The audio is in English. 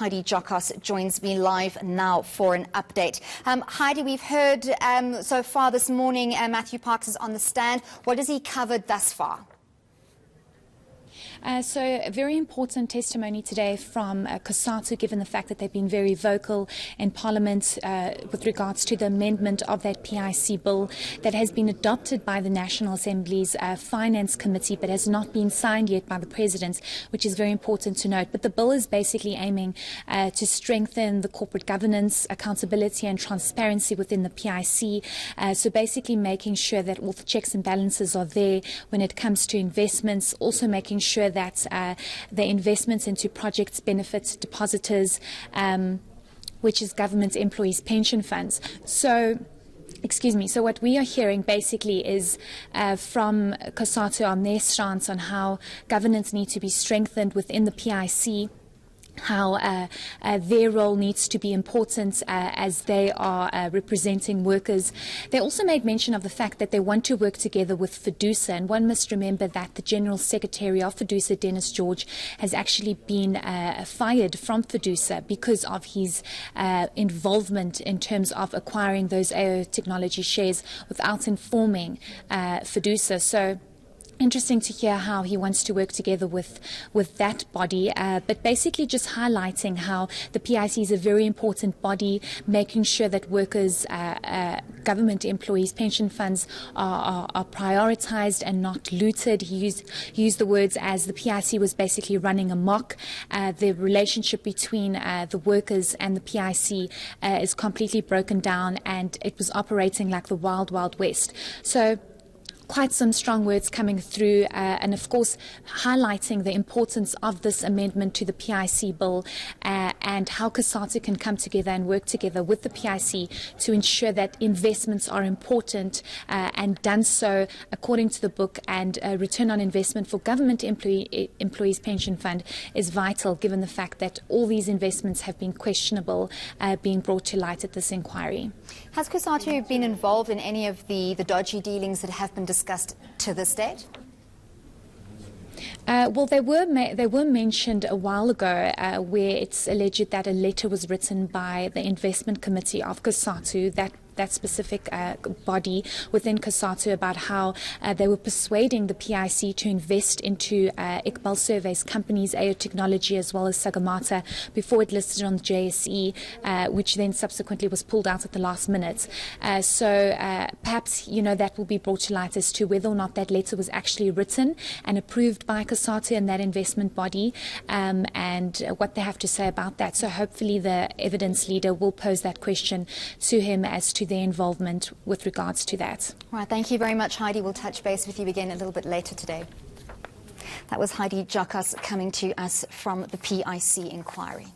Heidi Jokos joins me live now for an update. Heidi, we've heard so far this morning Matthew Parks is on the stand. What has he covered thus far? So a very important testimony today from COSATU, given the fact that they've been very vocal in Parliament with regards to the amendment of that PIC bill that has been adopted by the National Assembly's Finance Committee but has not been signed yet by the President, which is very important to note. But the bill is basically aiming to strengthen the corporate governance, accountability and transparency within the PIC. So basically making sure that all the checks and balances are there when it comes to investments, also making sure that the investments into projects benefit depositors, which is government employees' pension funds. So what we are hearing basically is from COSATU on their stance on how governance needs to be strengthened within the PIC, how their role needs to be important as they are representing workers. They also made mention of the fact that they want to work together with FEDUSA, and one must remember that the General Secretary of FEDUSA, Dennis George, has actually been fired from FEDUSA because of his involvement in terms of acquiring those AO technology shares without informing FEDUSA. So interesting to hear how he wants to work together with that body, but basically just highlighting how the PIC is a very important body, making sure that workers, government employees' pension funds are prioritised and not looted. He used the words as the PIC was basically running amok. The relationship between the workers and the PIC is completely broken down, and it was operating like the wild, wild west. So quite some strong words coming through, and of course highlighting the importance of this amendment to the PIC bill and how COSATU can come together and work together with the PIC to ensure that investments are important and done so according to the book, and return on investment for government employees' pension fund is vital, given the fact that all these investments have been questionable being brought to light at this inquiry. Has COSATU been involved in any of the dodgy dealings that have been discussed to this date? Well, they were mentioned a while ago, where it's alleged that a letter was written by the investment committee of COSATU, that specific body within COSATU, about how they were persuading the PIC to invest into Iqbal Surveys companies, AO Technology as well as Sagamata, before it listed on the JSE, which then subsequently was pulled out at the last minute. So perhaps, that will be brought to light as to whether or not that letter was actually written and approved by COSATU and that investment body, and what they have to say about that. So hopefully the evidence leader will pose that question to him as to their involvement with regards to that. All right, thank you very much, Heidi. We'll touch base with you again a little bit later today. That was Heidi Jokos coming to us from the PIC Inquiry.